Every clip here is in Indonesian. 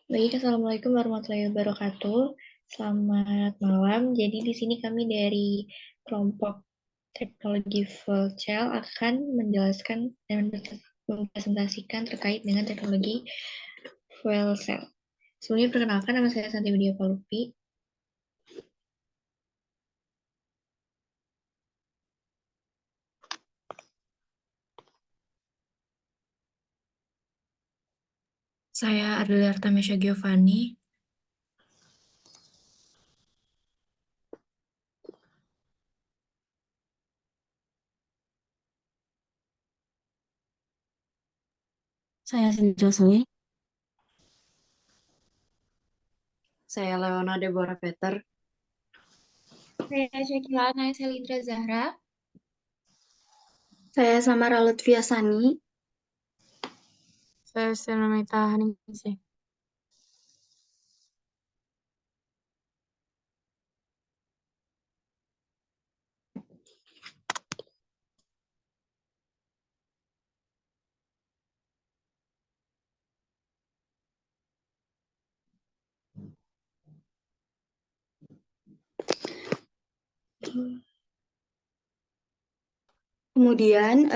Baik, Assalamualaikum warahmatullahi wabarakatuh. Selamat malam. Jadi di sini kami dari kelompok teknologi fuel cell akan menjelaskan dan mempresentasikan terkait dengan teknologi fuel cell. Sebelumnya perkenalkan, nama saya Santi Widya Palupi. Saya Adalah Artamesya Giovanni. Saya Cindy Jocelyn. Saya Leona Deborah Peter. Saya Syakila Naisa Lindra Zahra. Saya Samara Lutfia Sani. Saya Senamita Haningsih. Kemudian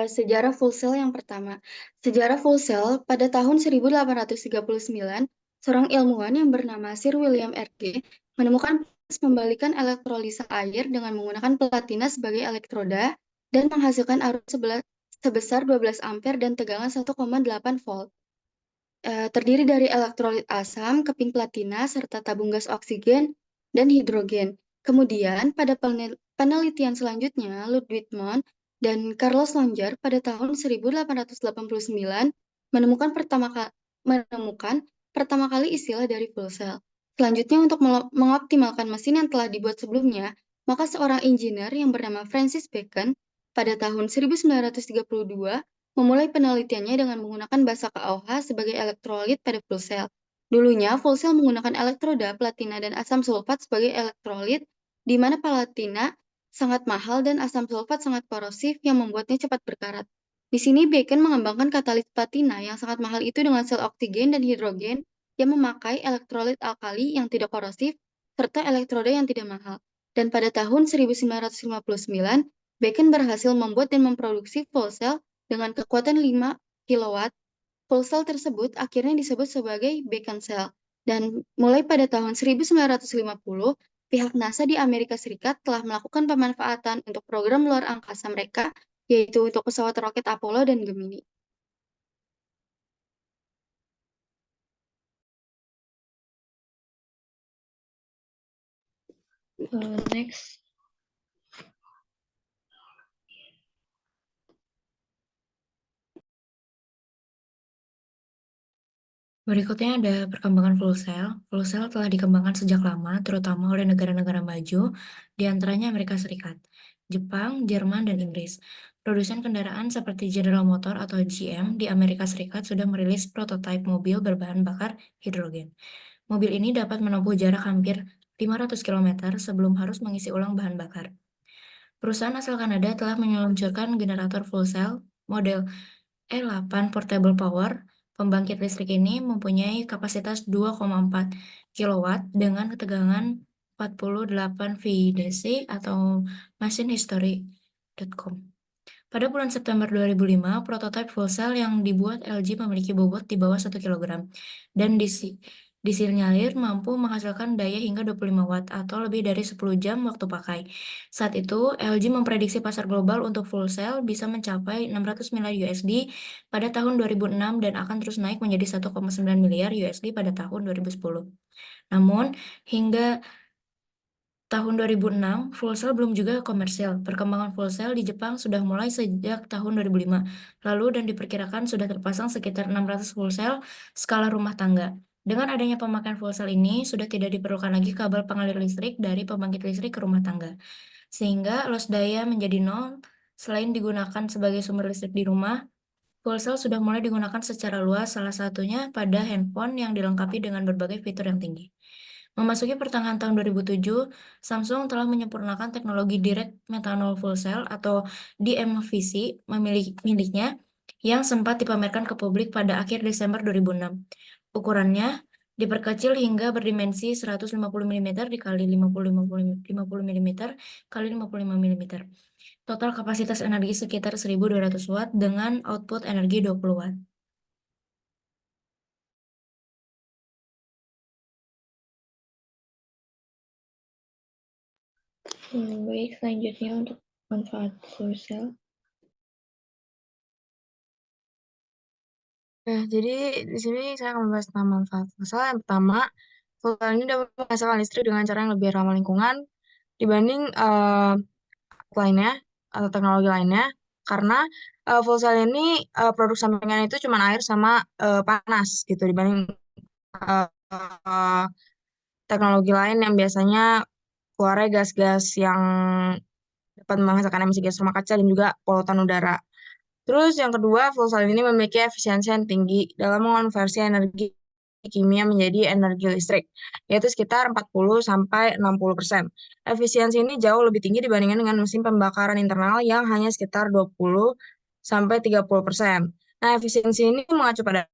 sejarah fuel cell yang pertama. Sejarah fuel cell pada tahun 1839, seorang ilmuwan yang bernama Sir William Rg menemukan proses membalikan elektrolisa air dengan menggunakan platina sebagai elektroda dan menghasilkan arus sebesar 12 ampere dan tegangan 1,8 volt. Terdiri dari elektrolit asam, keping platina, serta tabung gas oksigen dan hidrogen. Kemudian, pada penelitian selanjutnya, Ludwig Monod dan Carlos Longer pada tahun 1889 menemukan pertama kali istilah dari fuel cell. Selanjutnya, untuk mengoptimalkan mesin yang telah dibuat sebelumnya, maka seorang insinyur yang bernama Francis Bacon pada tahun 1932 memulai penelitiannya dengan menggunakan basa KOH sebagai elektrolit pada fuel cell. Dulunya, fuel cell menggunakan elektroda, platina, dan asam sulfat sebagai elektrolit, di mana platina sangat mahal dan asam sulfat sangat korosif yang membuatnya cepat berkarat. Di sini Bacon mengembangkan katalis platina yang sangat mahal itu dengan sel oksigen dan hidrogen yang memakai elektrolit alkali yang tidak korosif serta elektroda yang tidak mahal. Dan pada tahun 1959, Bacon berhasil membuat dan memproduksi fuel cell dengan kekuatan 5 kW. Fuel cell tersebut akhirnya disebut sebagai Bacon cell. Dan mulai pada tahun 1950, pihak NASA di Amerika Serikat telah melakukan pemanfaatan untuk program luar angkasa mereka, yaitu untuk pesawat roket Apollo dan Gemini. Next. Berikutnya ada perkembangan fuel cell. Fuel cell telah dikembangkan sejak lama, terutama oleh negara-negara maju, di antaranya Amerika Serikat, Jepang, Jerman, dan Inggris. Produsen kendaraan seperti General Motor atau GM di Amerika Serikat sudah merilis prototipe mobil berbahan bakar hidrogen. Mobil ini dapat menempuh jarak hampir 500 km sebelum harus mengisi ulang bahan bakar. Perusahaan asal Kanada telah meluncurkan generator fuel cell model E8 Portable Power. Pembangkit listrik ini mempunyai kapasitas 2,4 kW dengan ketegangan 48 VDC atau machinehistory.com. Pada bulan September 2005, prototipe fuel cell yang dibuat LG memiliki bobot di bawah 1 kg dan disinyalir mampu menghasilkan daya hingga 25 watt atau lebih dari 10 jam waktu pakai. Saat itu, LG memprediksi pasar global untuk fuel cell bisa mencapai 600 miliar USD pada tahun 2006 dan akan terus naik menjadi 1,9 miliar USD pada tahun 2010. Namun, hingga tahun 2006, fuel cell belum juga komersial. Perkembangan fuel cell di Jepang sudah mulai sejak tahun 2005, lalu dan diperkirakan sudah terpasang sekitar 600 fuel cell skala rumah tangga. Dengan adanya pemakaian fuel cell ini, sudah tidak diperlukan lagi kabel pengalir listrik dari pembangkit listrik ke rumah tangga, sehingga loss daya menjadi nol. Selain digunakan sebagai sumber listrik di rumah, fuel cell sudah mulai digunakan secara luas, salah satunya pada handphone yang dilengkapi dengan berbagai fitur yang tinggi. Memasuki pertengahan tahun 2007, Samsung telah menyempurnakan teknologi direct methanol fuel cell atau DMFC miliknya yang sempat dipamerkan ke publik pada akhir Desember 2006. Ukurannya diperkecil hingga berdimensi 150 mm dikali 50 mm kali 55 mm. Total kapasitas energi sekitar 1200 watt dengan output energi 20 watt. Baik, selanjutnya untuk manfaat fuel cell. Nah, jadi di sini saya akan membahas tentang manfaat fuel cell. Yang pertama, fuel cell ini dapat menghasilkan listrik dengan cara yang lebih ramah lingkungan dibanding lainnya atau teknologi lainnya, karena fuel cell ini produk sampingan itu cuma air sama panas gitu dibanding eh, teknologi lain yang biasanya keluarnya gas-gas yang dapat menghasilkan emisi gas rumah kaca dan juga polutan udara. Terus yang kedua, fuel cell ini memiliki efisiensi yang tinggi dalam mengonversi energi kimia menjadi energi listrik, yaitu sekitar 40-60%. Efisiensi ini jauh lebih tinggi dibandingkan dengan mesin pembakaran internal yang hanya sekitar 20-30%. Nah, efisiensi ini mengacu pada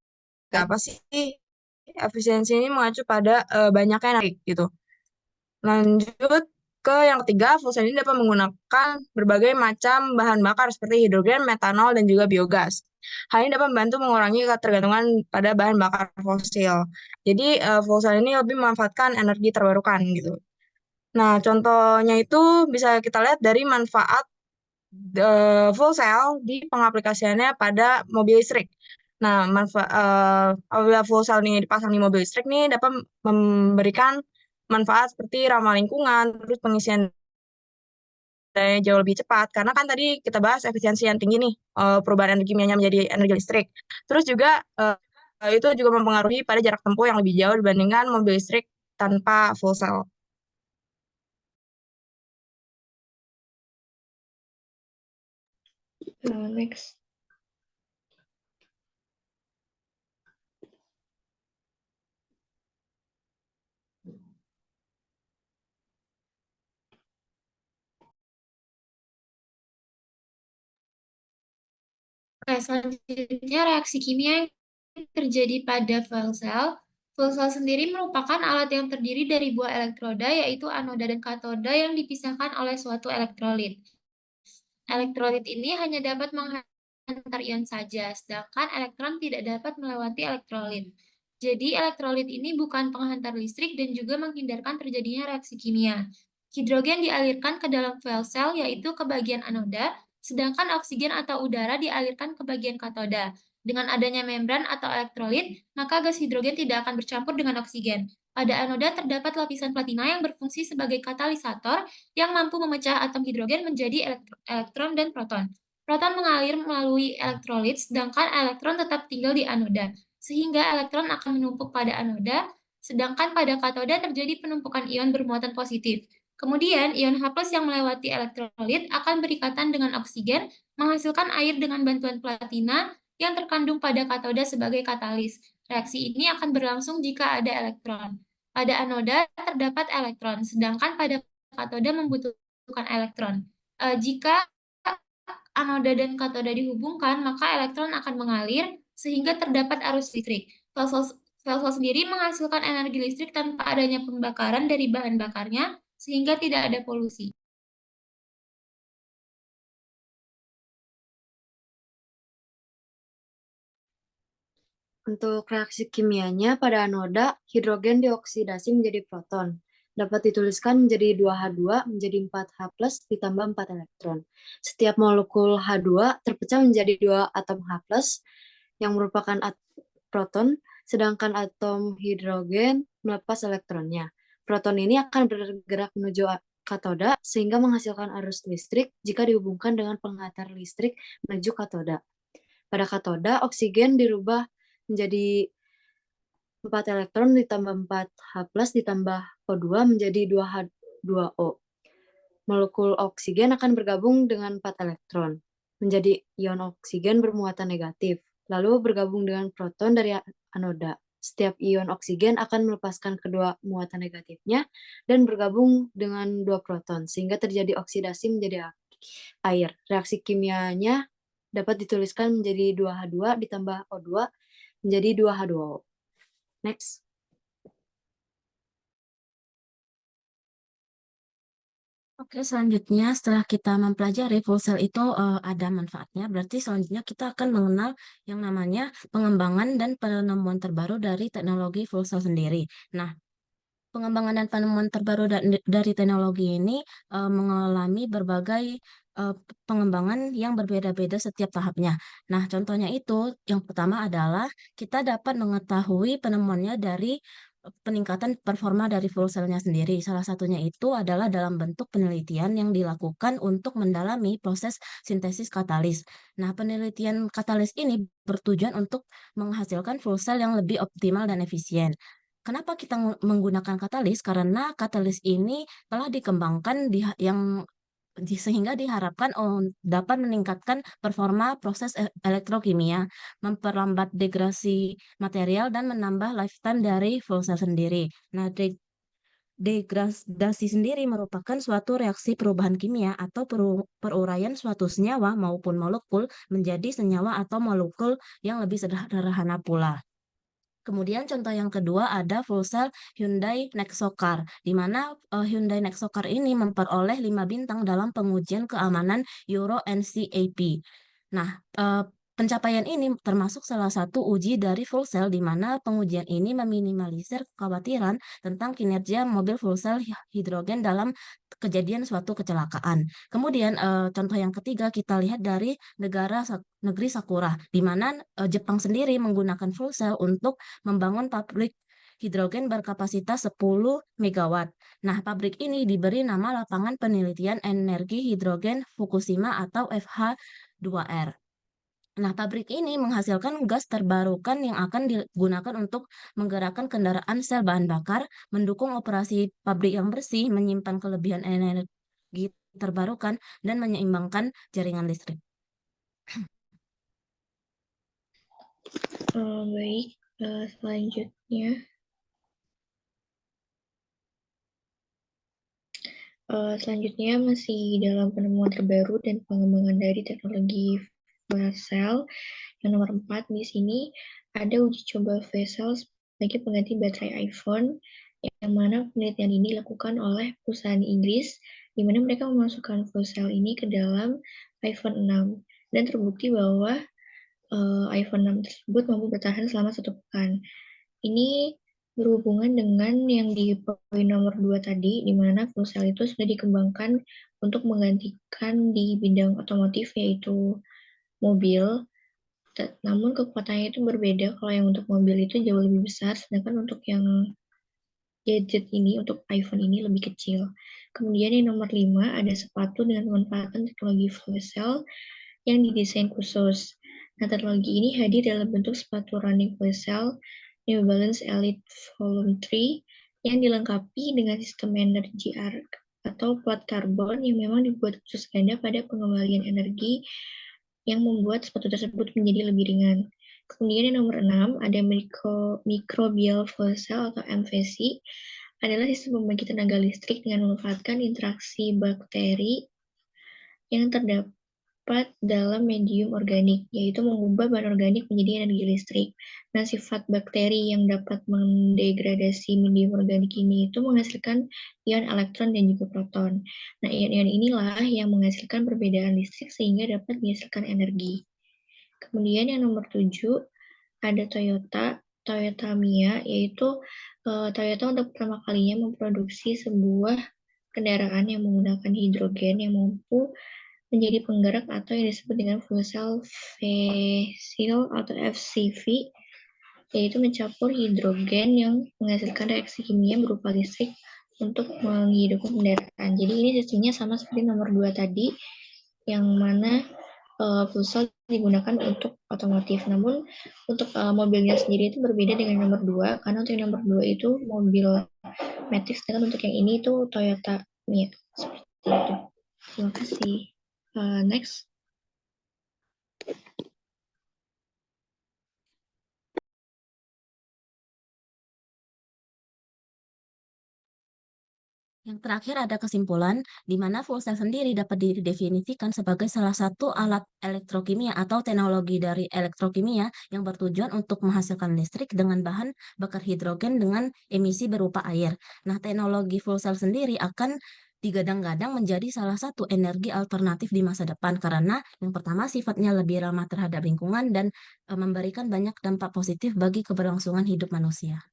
apa sih? Efisiensi ini mengacu pada banyaknya energi gitu. Lanjut ke yang ketiga, fuel cell ini dapat menggunakan berbagai macam bahan bakar seperti hidrogen, metanol, dan juga biogas. Hal ini dapat membantu mengurangi ketergantungan pada bahan bakar fosil. Jadi, fuel cell ini lebih memanfaatkan energi terbarukan gitu. Nah, contohnya itu bisa kita lihat dari manfaat fuel cell di pengaplikasiannya pada mobil listrik. Nah, apabila fuel cell ini dipasang di mobil listrik nih dapat memberikan manfaat seperti ramah lingkungan, terus pengisian daya jauh lebih cepat. Karena kan tadi kita bahas efisiensi yang tinggi nih, perubahan energi kimianya menjadi energi listrik. Terus juga itu juga mempengaruhi pada jarak tempuh yang lebih jauh dibandingkan mobil listrik tanpa fuel cell. Next. Oke, selanjutnya reaksi kimia yang terjadi pada fuel cell. Fuel cell sendiri merupakan alat yang terdiri dari buah elektroda, yaitu anoda dan katoda yang dipisahkan oleh suatu elektrolit. Elektrolit ini hanya dapat menghantar ion saja, sedangkan elektron tidak dapat melewati elektrolit. Jadi, elektrolit ini bukan penghantar listrik dan juga menghindarkan terjadinya reaksi kimia. Hidrogen dialirkan ke dalam fuel cell, yaitu ke bagian anoda, sedangkan oksigen atau udara dialirkan ke bagian katoda. Dengan adanya membran atau elektrolit, maka gas hidrogen tidak akan bercampur dengan oksigen. Pada anoda terdapat lapisan platina yang berfungsi sebagai katalisator yang mampu memecah atom hidrogen menjadi elektron dan proton. Proton mengalir melalui elektrolit, sedangkan elektron tetap tinggal di anoda, sehingga elektron akan menumpuk pada anoda, sedangkan pada katoda terjadi penumpukan ion bermuatan positif. Kemudian, ion H+ yang melewati elektrolit akan berikatan dengan oksigen, menghasilkan air dengan bantuan platina yang terkandung pada katoda sebagai katalis. Reaksi ini akan berlangsung jika ada elektron. Pada anoda terdapat elektron, sedangkan pada katoda membutuhkan elektron. Jika anoda dan katoda dihubungkan, maka elektron akan mengalir sehingga terdapat arus listrik. Fuel cell sendiri menghasilkan energi listrik tanpa adanya pembakaran dari bahan bakarnya, sehingga tidak ada polusi. Untuk reaksi kimianya pada anoda, hidrogen dioksidasi menjadi proton. Dapat dituliskan menjadi 2H2 menjadi 4H+ ditambah 4 elektron. Setiap molekul H2 terpecah menjadi 2 atom H+ yang merupakan proton, sedangkan atom hidrogen melepas elektronnya. Proton ini akan bergerak menuju katoda sehingga menghasilkan arus listrik jika dihubungkan dengan penghantar listrik menuju katoda. Pada katoda, oksigen dirubah menjadi 4 elektron ditambah 4H+ ditambah O2 menjadi 2H2O. Molekul oksigen akan bergabung dengan 4 elektron menjadi ion oksigen bermuatan negatif, lalu bergabung dengan proton dari anoda. Setiap ion oksigen akan melepaskan kedua muatan negatifnya dan bergabung dengan 2 proton, sehingga terjadi oksidasi menjadi air. Reaksi kimianya dapat dituliskan menjadi 2H2 ditambah O2 menjadi 2H2O. Next. Oke, selanjutnya setelah kita mempelajari fuel cell itu ada manfaatnya, berarti selanjutnya kita akan mengenal yang namanya pengembangan dan penemuan terbaru dari teknologi fuel cell sendiri. Nah, pengembangan dan penemuan terbaru dari teknologi ini mengalami berbagai pengembangan yang berbeda-beda setiap tahapnya. Nah, contohnya itu yang pertama adalah kita dapat mengetahui penemuannya dari peningkatan performa dari fuel cell-nya sendiri. Salah satunya itu adalah dalam bentuk penelitian yang dilakukan untuk mendalami proses sintesis katalis. Nah, penelitian katalis ini bertujuan untuk menghasilkan fuel cell yang lebih optimal dan efisien. Kenapa kita menggunakan katalis? Karena katalis ini telah dikembangkan sehingga diharapkan dapat meningkatkan performa proses elektrokimia, memperlambat degradasi material, dan menambah lifetime dari fuel cell sendiri. Nah, degradasi sendiri merupakan suatu reaksi perubahan kimia atau peruraian suatu senyawa maupun molekul menjadi senyawa atau molekul yang lebih sederhana pula. Kemudian contoh yang kedua ada fuel cell Hyundai Nexo Car, di mana Hyundai Nexo Car ini memperoleh 5 bintang dalam pengujian keamanan Euro NCAP. Nah, pencapaian ini termasuk salah satu uji dari fuel cell, di mana pengujian ini meminimalisir kekhawatiran tentang kinerja mobil fuel cell hidrogen dalam kejadian suatu kecelakaan. Kemudian contoh yang ketiga kita lihat dari negeri Sakura, di mana Jepang sendiri menggunakan fuel cell untuk membangun pabrik hidrogen berkapasitas 10 megawatt. Nah, pabrik ini diberi nama Lapangan Penelitian Energi Hidrogen Fukushima atau FH2R. Nah, pabrik ini menghasilkan gas terbarukan yang akan digunakan untuk menggerakkan kendaraan sel bahan bakar, mendukung operasi pabrik yang bersih, menyimpan kelebihan energi terbarukan, dan menyeimbangkan jaringan listrik. Baik, selanjutnya masih dalam penemuan terbaru dan pengembangan dari teknologi fuel cell. Yang nomor 4 di sini ada uji coba fuel cell sebagai pengganti baterai iPhone, yang mana penelitian ini dilakukan oleh perusahaan Inggris, di mana mereka memasukkan fuel cell ini ke dalam iPhone 6 dan terbukti bahwa iPhone 6 tersebut mampu bertahan selama 1 pekan. Ini berhubungan dengan yang di poin nomor 2 tadi, di mana fuel cell itu sudah dikembangkan untuk menggantikan di bidang otomotif, yaitu mobil. Namun kekuatannya itu berbeda, kalau yang untuk mobil itu jauh lebih besar, sedangkan untuk yang gadget ini, untuk iPhone ini lebih kecil. Kemudian yang nomor 5, ada sepatu dengan memanfaatkan teknologi fuel cell yang didesain khusus. Nah, teknologi ini hadir dalam bentuk sepatu running fuel cell New Balance Elite Volume 3 yang dilengkapi dengan sistem energi arc atau plat karbon yang memang dibuat khusus ganda pada pengembalian energi yang membuat sepatu tersebut menjadi lebih ringan. Kemudian yang nomor 6 ada microbial fuel cell atau MVC, adalah sistem pembangkit tenaga listrik dengan memanfaatkan interaksi bakteri yang terdapat dalam medium organik, yaitu mengubah bahan organik menjadi energi listrik. Nah, sifat bakteri yang dapat mendegradasi medium organik ini itu menghasilkan ion elektron dan juga proton. Nah, ion-ion inilah yang menghasilkan perbedaan listrik sehingga dapat menghasilkan energi. Kemudian yang nomor 7 ada Toyota Mia, yaitu Toyota untuk pertama kalinya memproduksi sebuah kendaraan yang menggunakan hidrogen yang mampu menjadi penggerak atau yang disebut dengan fuel cell vehicle atau FCV, yaitu mencampur hidrogen yang menghasilkan reaksi kimia berupa listrik untuk menghidupkan kendaraan. Jadi ini sistemnya sama seperti nomor 2 tadi, yang mana fuel cell digunakan untuk otomotif. Namun untuk mobilnya sendiri itu berbeda dengan nomor 2, karena untuk yang nomor 2 itu mobil Matic, sedangkan untuk yang ini itu Toyota Mia. Seperti itu. Terima kasih. Next. Yang terakhir ada kesimpulan, di mana fuel cell sendiri dapat didefinisikan sebagai salah satu alat elektrokimia atau teknologi dari elektrokimia yang bertujuan untuk menghasilkan listrik dengan bahan bakar hidrogen dengan emisi berupa air. Nah, teknologi fuel cell sendiri akan digadang-gadang menjadi salah satu energi alternatif di masa depan karena yang pertama sifatnya lebih ramah terhadap lingkungan dan memberikan banyak dampak positif bagi keberlangsungan hidup manusia.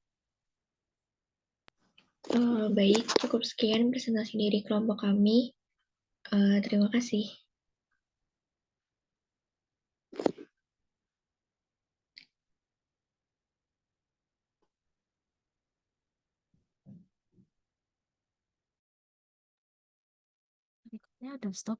Baik, cukup sekian presentasi dari kelompok kami. Terima kasih. Berikutnya ada stop.